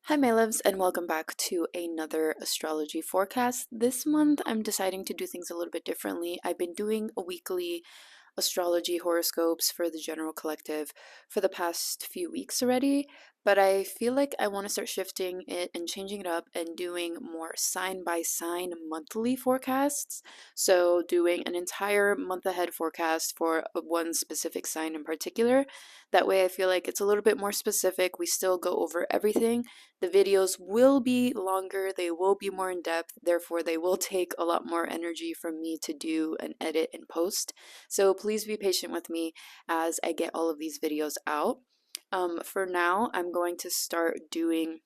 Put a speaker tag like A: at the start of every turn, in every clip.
A: Hi, my loves, and welcome back to another astrology forecast. This month, I'm deciding to do things a little bit differently. I've been doing a weekly astrology horoscopes for the general collective for the past few weeks already, but I feel like I want to start shifting it and changing it up and doing more sign by sign monthly forecasts. So, doing an entire month ahead forecast for one specific sign in particular. That way, I feel like it's a little bit more specific. We still go over everything. The videos will be longer, they will be more in depth, therefore, they will take a lot more energy from me to do and edit and post. So please be patient with me as I get all of these videos out. For now, I'm going to start doing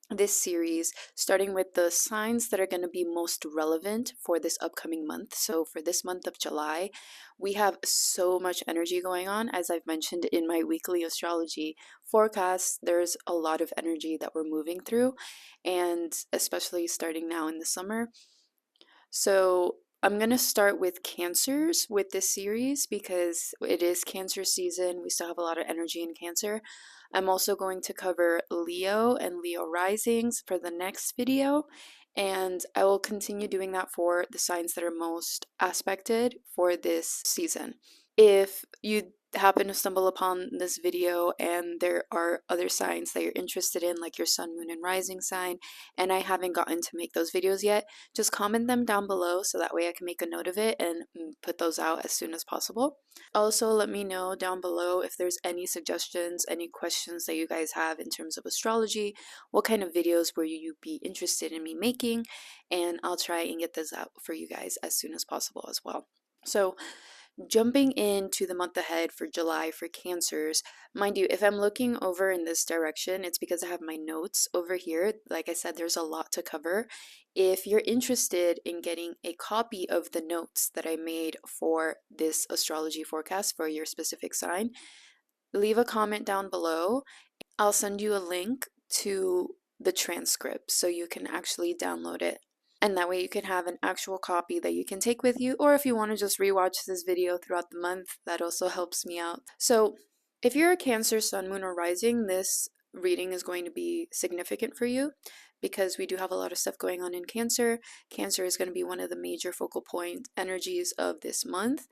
A: this series starting with the signs that are going to be most relevant for this upcoming month. So for this month of July, we have so much energy going on. As I've mentioned in my weekly astrology forecast, there's a lot of energy that we're moving through, and especially starting now in the summer. So I'm going to start with Cancers with this series because it is Cancer season. We still have a lot of energy in Cancer. I'm also going to cover Leo and Leo risings for the next video, and I will continue doing that for the signs that are most aspected for this season. If you happen to stumble upon this video and there are other signs that you're interested in, like your sun, moon, and rising sign, and I haven't gotten to make those videos yet, just comment them down below so that way I can make a note of it and put those out as soon as possible. Also, let me know down below if there's any suggestions, any questions that you guys have in terms of astrology, what kind of videos will you be interested in me making, and I'll try and get this out for you guys as soon as possible as well. So, jumping into the month ahead for July for Cancers, mind you, if I'm looking over in this direction, it's because I have my notes over here. Like I said, there's a lot to cover. If you're interested in getting a copy of the notes that I made for this astrology forecast for your specific sign, leave a comment down below. I'll send you a link to the transcript so you can actually download it. And that way you can have an actual copy that you can take with you, or if you want to just rewatch this video throughout the month, that also helps me out. So if you're a Cancer, Sun, Moon, or Rising, this reading is going to be significant for you because we do have a lot of stuff going on in Cancer. Cancer is going to be one of the major focal point energies of this month.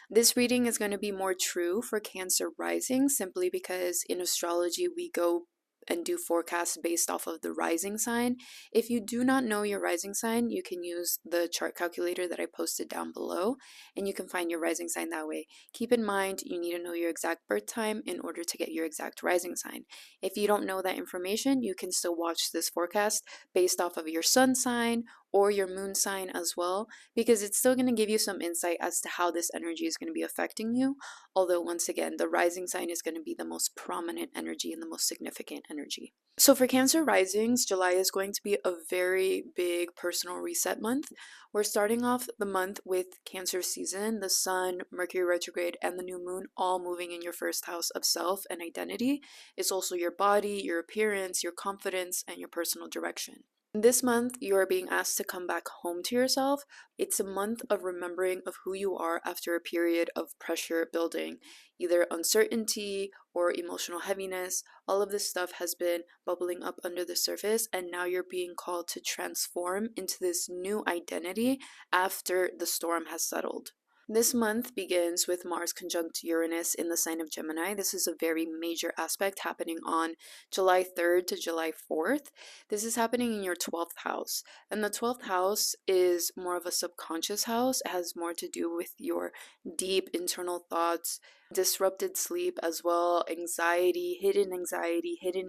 A: This reading is going to be more true for Cancer rising simply because in astrology we go and do forecasts based off of the rising sign. If you do not know your rising sign, you can use the chart calculator that I posted down below, and you can find your rising sign that way. Keep in mind, you need to know your exact birth time in order to get your exact rising sign. If you don't know that information, you can still watch this forecast based off of your sun sign or your moon sign as well, because it's still going to give you some insight as to how this energy is going to be affecting you. Although, once again, the rising sign is going to be the most prominent energy and the most significant energy. So for Cancer risings, July is going to be a very big personal reset month. We're starting off the month with Cancer season, the Sun, Mercury retrograde, and the new moon all moving in your first house of self and identity. It's also your body, your appearance, your confidence, and your personal direction. This month, you are being asked to come back home to yourself. It's a month of remembering of who you are after a period of pressure building, either uncertainty or emotional heaviness. All of this stuff has been bubbling up under the surface, and now you're being called to transform into this new identity after the storm has settled. This month begins with Mars conjunct Uranus in the sign of Gemini. This is a very major aspect happening on July 3rd to July 4th. This is happening in your 12th house. And the 12th house is more of a subconscious house. It has more to do with your deep internal thoughts, disrupted sleep as well, anxiety, hidden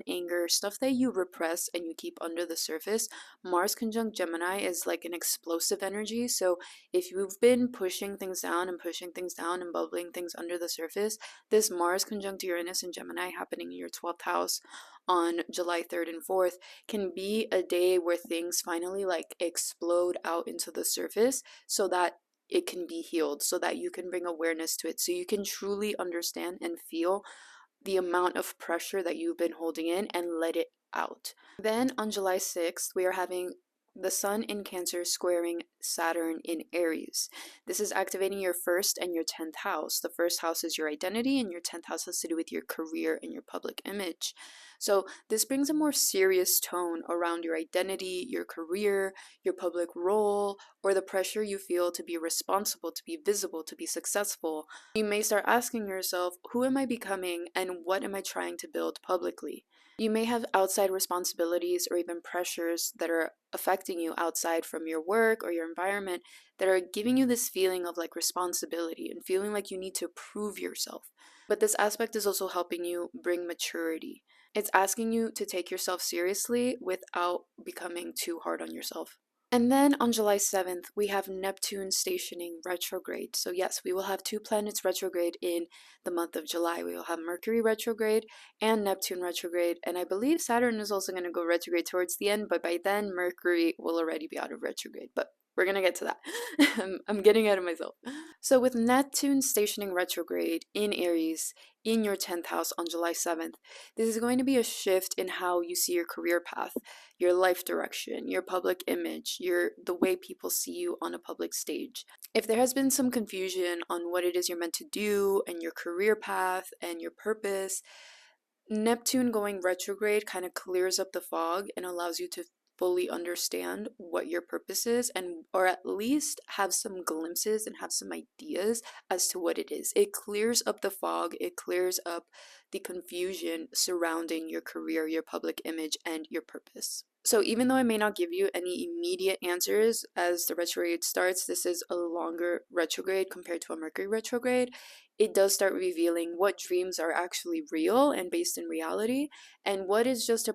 A: anger, stuff that you repress and you keep under the surface. Mars conjunct Gemini is like an explosive energy. So if you've been pushing things down and bubbling things under the surface, this Mars conjunct Uranus and Gemini happening in your 12th house on July 3rd and 4th can be a day where things finally like explode out into the surface so that it can be healed, so that you can bring awareness to it, so you can truly understand and feel the amount of pressure that you've been holding in and let it out. Then on July 6th, we are having the Sun in Cancer squaring Saturn in Aries. This is activating your first and your 10th house. The first house is your identity, and your 10th house has to do with your career and your public image. So, this brings a more serious tone around your identity, your career, your public role, or the pressure you feel to be responsible, to be visible, to be successful. You may start asking yourself, who am I becoming and what am I trying to build publicly? You may have outside responsibilities or even pressures that are affecting you outside from your work or your environment that are giving you this feeling of like responsibility and feeling like you need to prove yourself. But this aspect is also helping you bring maturity. It's asking you to take yourself seriously without becoming too hard on yourself. And then on July 7th, we have Neptune stationing retrograde. So, yes, we will have two planets retrograde in the month of July. We will have Mercury retrograde and Neptune retrograde. And I believe Saturn is also going to go retrograde towards the end, but by then, Mercury will already be out of retrograde. But we're going to get to that. I'm getting ahead of myself. So, with Neptune stationing retrograde in Aries in your 10th house on July 7th, this is going to be a shift in how you see your career path, your life direction, your public image, the way people see you on a public stage. If there has been some confusion on what it is you're meant to do and your career path and your purpose, Neptune going retrograde kind of clears up the fog and allows you to fully understand what your purpose is, and or at least have some glimpses and have some ideas as to what it is. It clears up the fog, it clears up the confusion surrounding your career, your public image, and your purpose. So even though I may not give you any immediate answers as the retrograde starts, this is a longer retrograde compared to a Mercury retrograde. It does start revealing what dreams are actually real and based in reality, and what is just a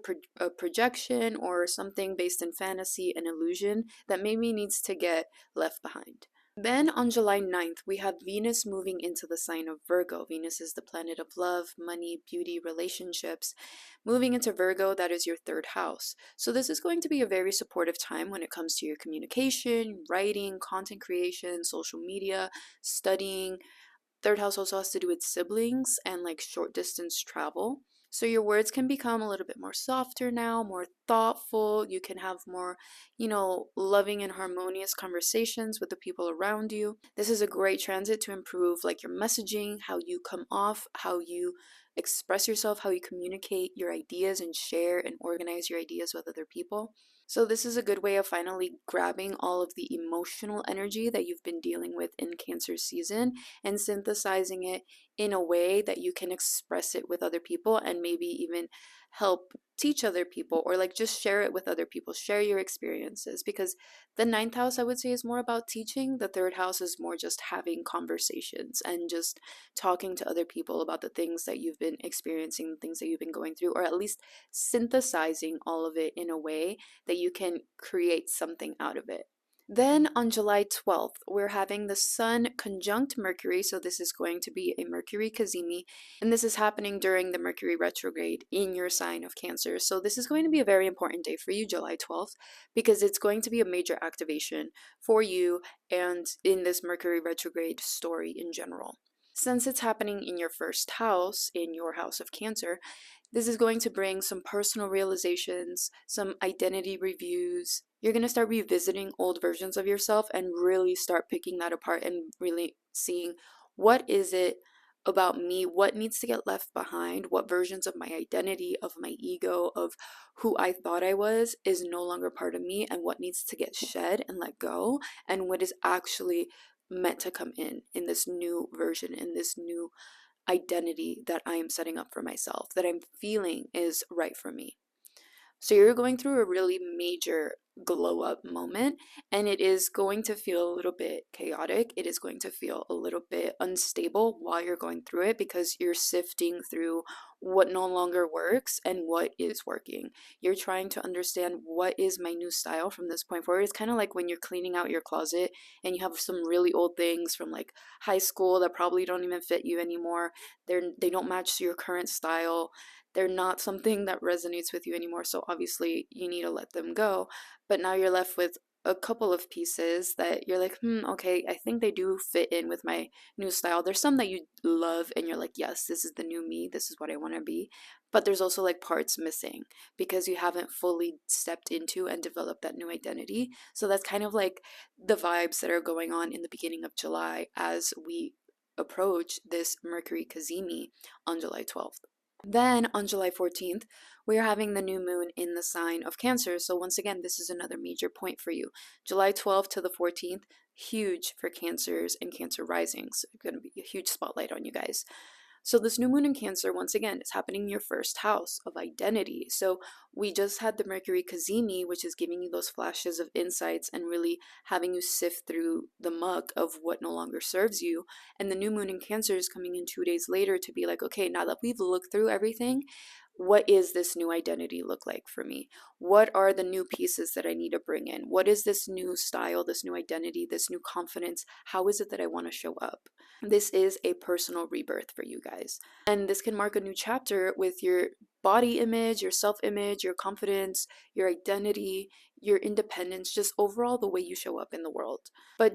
A: projection or something based in fantasy and illusion that maybe needs to get left behind. Then on July 9th, we have Venus moving into the sign of Virgo. Venus is the planet of love, money, beauty, relationships. Moving into Virgo, that is your third house. So this is going to be a very supportive time when it comes to your communication, writing, content creation, social media, studying. Third house also has to do with siblings and like short distance travel. So your words can become a little bit more softer now, more thoughtful. You can have more, loving and harmonious conversations with the people around you. This is a great transit to improve like your messaging, how you come off, how you express yourself, how you communicate your ideas and share and organize your ideas with other people. So this is a good way of finally grabbing all of the emotional energy that you've been dealing with in Cancer season and synthesizing it in a way that you can express it with other people and maybe even help teach other people, or like just share it with other people, share your experiences, because the ninth house I would say is more about teaching. The third house is more just having conversations and just talking to other people about the things that you've been experiencing, the things that you've been going through, or at least synthesizing all of it in a way that you can create something out of it. Then on July 12th, we're having the Sun conjunct Mercury. So this is going to be a Mercury Cazimi, and this is happening during the Mercury retrograde in your sign of Cancer. So this is going to be a very important day for you, July 12th, because it's going to be a major activation for you and in this Mercury retrograde story in general. Since it's happening in your first house, in your house of Cancer, this is going to bring some personal realizations, some identity reviews. You're going to start revisiting old versions of yourself and really start picking that apart and really seeing what is it about me, what needs to get left behind, what versions of my identity, of my ego, of who I thought I was is no longer part of me, and what needs to get shed and let go, and what is actually meant to come in this new version, in this new identity that I am setting up for myself, that I'm feeling is right for me. So you're going through a really major glow up moment, and it is going to feel a little bit chaotic. It is going to feel a little bit unstable while you're going through it, because you're sifting through what no longer works and what is working. You're trying to understand what is my new style from this point forward. It's kind of like when you're cleaning out your closet and you have some really old things from like high school that probably don't even fit you anymore. They don't match your current style. They're not something that resonates with you anymore, so obviously you need to let them go. But now you're left with a couple of pieces that you're like, okay, I think they do fit in with my new style. There's some that you love and you're like, yes, this is the new me, this is what I want to be. But there's also like parts missing because you haven't fully stepped into and developed that new identity. So that's kind of like the vibes that are going on in the beginning of July as we approach this Mercury Cazimi on July 12th. Then on July 14th, we're having the new moon in the sign of Cancer. So once again, this is another major point for you. July 12th to the 14th, huge for Cancers and Cancer risings. It's going to be a huge spotlight on you guys. So this new moon in Cancer, once again, is happening in your first house of identity. So we just had the Mercury Cazimi, which is giving you those flashes of insights and really having you sift through the muck of what no longer serves you. And the new moon in Cancer is coming in 2 days later to be like, okay, now that we've looked through everything, what is this new identity look like for me? What are the new pieces that I need to bring in? What is this new style, this new identity, this new confidence? How is it that I want to show up? This is a personal rebirth for you guys. And this can mark a new chapter with your body image, your self image, your confidence, your identity, your independence, just overall the way you show up in the world. But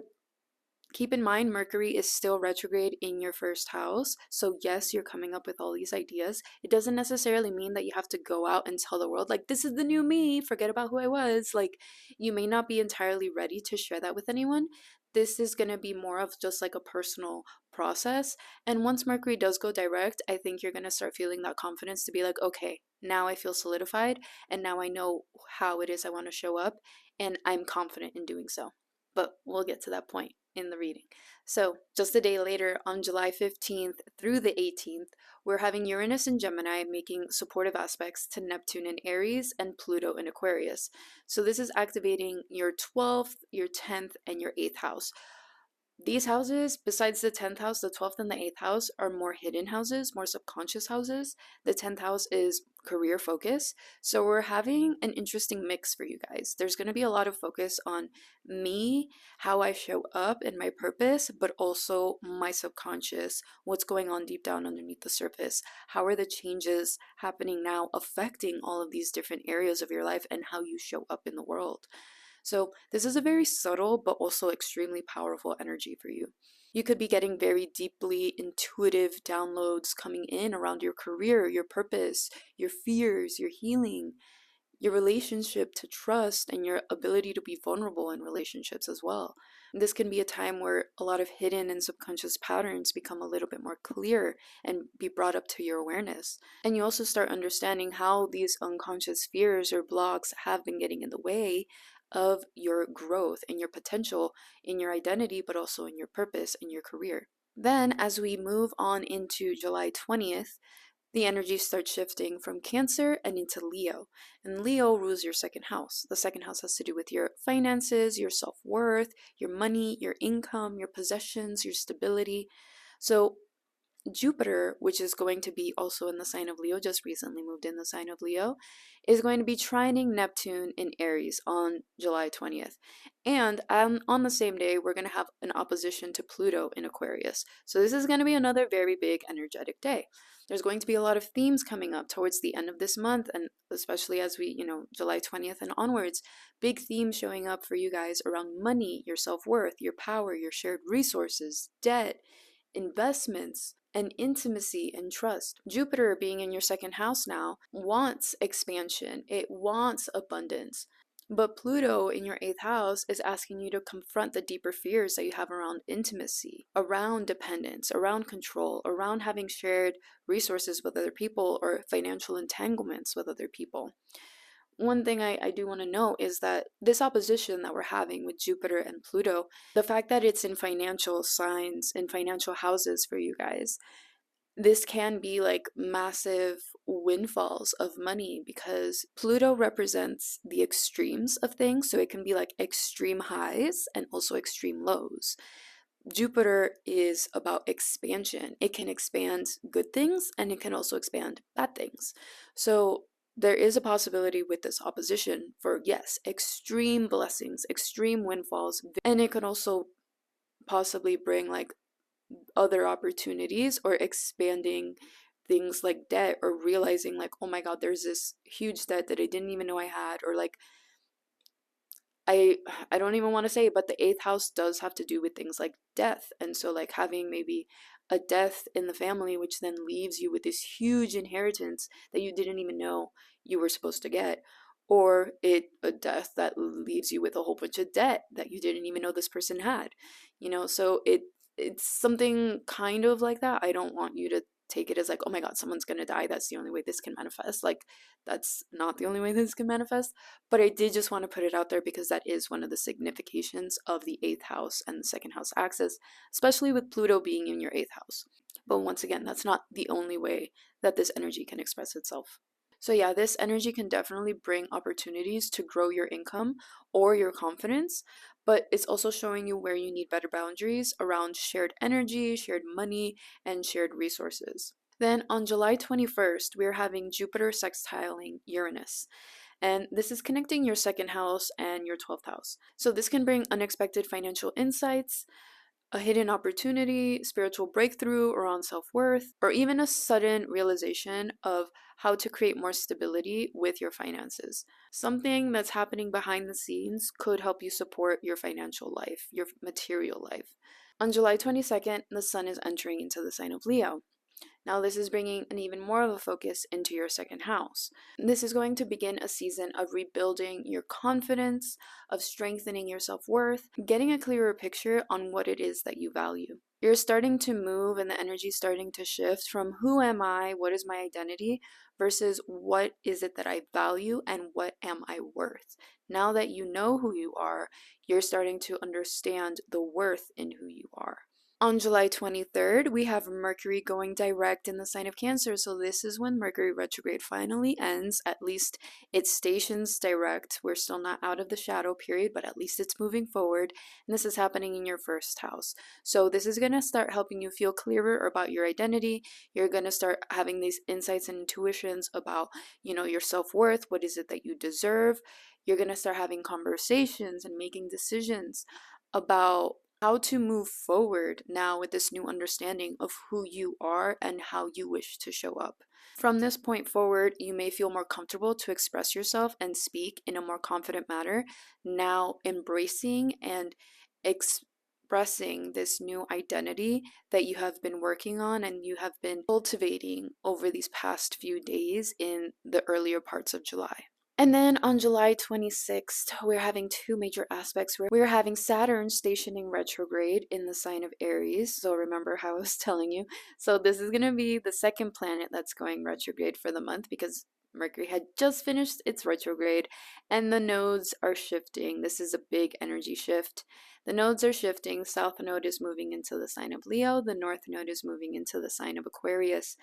A: keep in mind, Mercury is still retrograde in your first house. So, yes, you're coming up with all these ideas. It doesn't necessarily mean that you have to go out and tell the world, like, this is the new me, forget about who I was. Like, you may not be entirely ready to share that with anyone. This is going to be more of just like a personal process. And once Mercury does go direct, I think you're going to start feeling that confidence to be like, okay, now I feel solidified and now I know how it is I want to show up and I'm confident in doing so. But we'll get to that point in the reading. So, just a day later, on July 15th through the 18th, we're having Uranus in Gemini making supportive aspects to Neptune in Aries and Pluto in Aquarius. So, this is activating your 12th, your 10th, and your 8th house. These houses, besides the 10th house, the 12th and the 8th house are more hidden houses, more subconscious houses. The 10th house is career focus. So we're having an interesting mix for you guys. There's going to be a lot of focus on me, how I show up and my purpose, but also my subconscious, what's going on deep down underneath the surface. How are the changes happening now affecting all of these different areas of your life and how you show up in the world? So, this is a very subtle but also extremely powerful energy for you. You could be getting very deeply intuitive downloads coming in around your career, your purpose, your fears, your healing, your relationship to trust, and your ability to be vulnerable in relationships as well. This can be a time where a lot of hidden and subconscious patterns become a little bit more clear and be brought up to your awareness. And you also start understanding how these unconscious fears or blocks have been getting in the way of your growth and your potential in your identity, but also in your purpose and your career. Then, as we move on into July 20th, the energy starts shifting from Cancer and into Leo. And Leo rules your second house. The second house has to do with your finances, your self worth, your money, your income, your possessions, your stability. So, Jupiter, which is going to be also in the sign of Leo, just recently moved in the sign of Leo, is going to be trining Neptune in Aries on July 20th. And on the same day, we're going to have an opposition to Pluto in Aquarius. So this is going to be another very big energetic day. There's going to be a lot of themes coming up towards the end of this month, and especially as we, July 20th and onwards, big themes showing up for you guys around money, your self worth, your power, your shared resources, debt, investments, and intimacy and trust. Jupiter being in your second house now wants expansion, it wants abundance. But Pluto in your eighth house is asking you to confront the deeper fears that you have around intimacy, around dependence, around control, around having shared resources with other people or financial entanglements with other people. One thing I do want to note is that this opposition that we're having with Jupiter and Pluto, the fact that it's in financial signs, in financial houses for you guys, this can be like massive windfalls of money because Pluto represents the extremes of things. So it can be like extreme highs and also extreme lows. Jupiter is about expansion. It can expand good things and it can also expand bad things. So there is a possibility with this opposition for, yes, extreme blessings, extreme windfalls, and it could also possibly bring like other opportunities or expanding things like debt or realizing like, oh my God, there's this huge debt that I didn't even know I had, or like I I don't even want to say it, but the eighth house does have to do with things like death. And so like having maybe a death in the family, which then leaves you with this huge inheritance that you didn't even know you were supposed to get, or a death that leaves you with a whole bunch of debt that you didn't even know this person had. So it's something kind of like that. I don't want you to take it as like, oh my god, someone's gonna die, that's the only way this can manifest. Like, that's not the only way this can manifest. But I did just want to put it out there because that is one of the significations of the eighth house and the second house axis, especially with Pluto being in your eighth house. But once again, that's not the only way that this energy can express itself. So, yeah, this energy can definitely bring opportunities to grow your income or your confidence, but it's also showing you where you need better boundaries around shared energy, shared money, and shared resources. Then on July 21st, we're having Jupiter sextiling Uranus. And this is connecting your second house and your 12th house. So this can bring unexpected financial insights, a hidden opportunity, spiritual breakthrough around self worth, or even a sudden realization of how to create more stability with your finances. Something that's happening behind the scenes could help you support your financial life, your material life. On July 22nd, the sun is entering into the sign of Leo. Now, this is bringing an even more of a focus into your second house. This is going to begin a season of rebuilding your confidence, of strengthening your self worth, getting a clearer picture on what it is that you value. You're starting to move, and the energy is starting to shift from who am I, what is my identity, versus what is it that I value and what am I worth. Now that you know who you are, you're starting to understand the worth in who you are. On July 23rd, we have Mercury going direct in the sign of Cancer. So this is when Mercury retrograde finally ends. At least it stations direct. We're still not out of the shadow period, but at least it's moving forward. And this is happening in your first house. So this is going to start helping you feel clearer about your identity. You're going to start having these insights and intuitions about, your self-worth. What is it that you deserve? You're going to start having conversations and making decisions about how to move forward now with this new understanding of who you are and how you wish to show up. From this point forward, you may feel more comfortable to express yourself and speak in a more confident manner, now embracing and expressing this new identity that you have been working on and you have been cultivating over these past few days in the earlier parts of July. And then on July 26th, we're having two major aspects. We're having Saturn stationing retrograde in the sign of Aries. So remember how I was telling you. So this is going to be the second planet that's going retrograde for the month because Mercury had just finished its retrograde and the nodes are shifting. This is a big energy shift. The nodes are shifting. South node is moving into the sign of Leo. The north node is moving into the sign of Aquarius.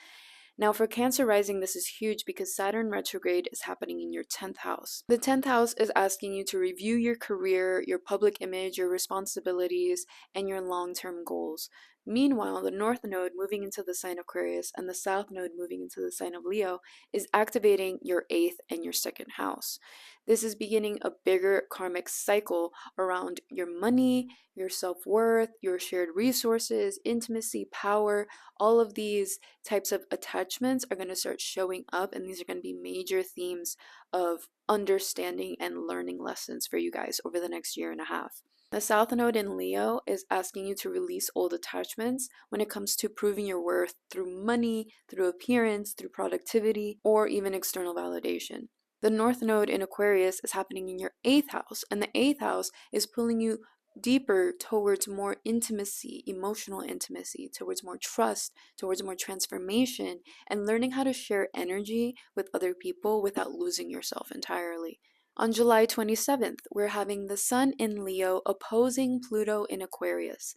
A: Now, for Cancer rising, this is huge because Saturn retrograde is happening in your 10th house. The 10th house is asking you to review your career, your public image, your responsibilities, and your long term goals. Meanwhile, the North Node moving into the sign of Aquarius and the South Node moving into the sign of Leo is activating your 8th and your 2nd house. This is beginning a bigger karmic cycle around your money, your self worth, your shared resources, intimacy, power. All of these types of attachments are going to start showing up, and these are going to be major themes of understanding and learning lessons for you guys over the next year and a half. The South Node in Leo is asking you to release old attachments when it comes to proving your worth through money, through appearance, through productivity, or even external validation. The North Node in Aquarius is happening in your 8th house, and the 8th house is pulling you deeper towards more intimacy, emotional intimacy, towards more trust, towards more transformation, and learning how to share energy with other people without losing yourself entirely. On July 27th, we're having the Sun in Leo opposing Pluto in Aquarius.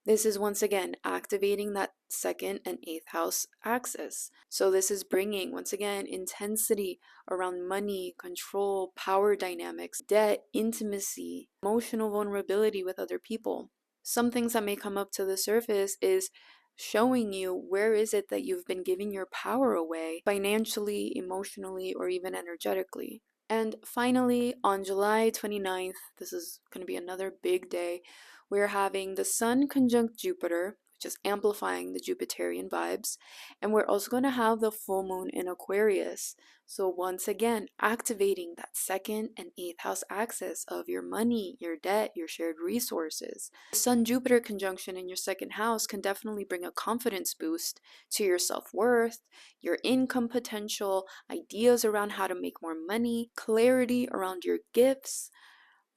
A: This is once again activating that 2nd and 8th house axis. So this is bringing, once again, intensity around money, control, power dynamics, debt, intimacy, emotional vulnerability with other people. Some things that may come up to the surface is showing you where is it that you've been giving your power away financially, emotionally, or even energetically. And finally, on July 29th, this is going to be another big day, we're having the Sun conjunct Jupiter, just amplifying the Jupiterian vibes. And we're also going to have the full moon in Aquarius. So once again, activating that second and eighth house axis of your money, your debt, your shared resources. The Sun-Jupiter conjunction in your second house can definitely bring a confidence boost to your self-worth, your income potential, ideas around how to make more money, clarity around your gifts.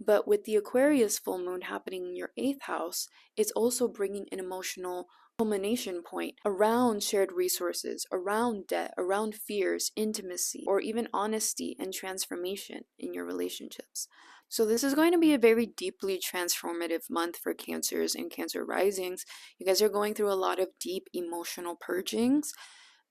A: But with the Aquarius full moon happening in your eighth house, it's also bringing an emotional culmination point around shared resources, around debt, around fears, intimacy, or even honesty and transformation in your relationships. So this is going to be a very deeply transformative month for Cancers and Cancer risings. You guys are going through a lot of deep emotional purgings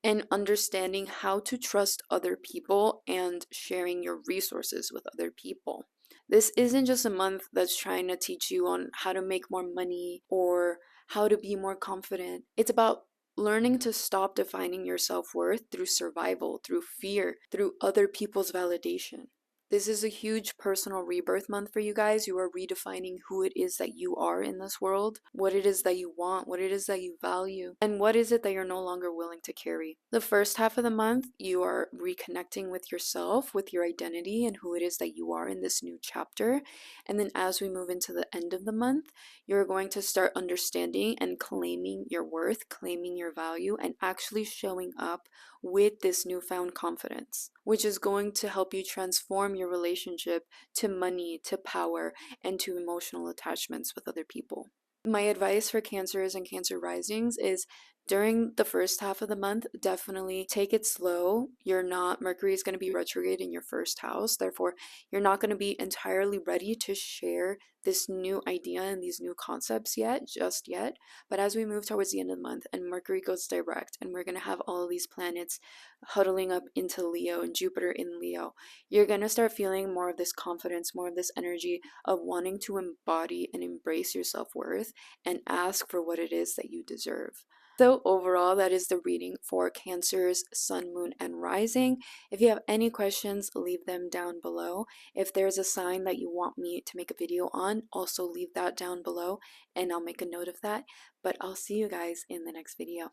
A: and understanding how to trust other people and sharing your resources with other people. This isn't just a month that's trying to teach you on how to make more money or how to be more confident. It's about learning to stop defining your self-worth through survival, through fear, through other people's validation. This is a huge personal rebirth month for you guys. You are redefining who it is that you are in this world, what it is that you want, what it is that you value, and what is it that you're no longer willing to carry. The first half of the month, you are reconnecting with yourself, with your identity, and who it is that you are in this new chapter. And then as we move into the end of the month, you're going to start understanding and claiming your worth, claiming your value, and actually showing up with this newfound confidence, which is going to help you transform your relationship to money, to power, and to emotional attachments with other people. My advice for Cancers and Cancer risings is during the first half of the month, definitely take it slow. Mercury is going to be retrograde in your first house. Therefore, you're not going to be entirely ready to share this new idea and these new concepts just yet. But as we move towards the end of the month and Mercury goes direct and we're going to have all of these planets huddling up into Leo and Jupiter in Leo, you're going to start feeling more of this confidence, more of this energy of wanting to embody and embrace your self-worth and ask for what it is that you deserve. So overall, that is the reading for Cancers, Sun, Moon, and Rising. If you have any questions, leave them down below. If there's a sign that you want me to make a video on, also leave that down below and I'll make a note of that. But I'll see you guys in the next video.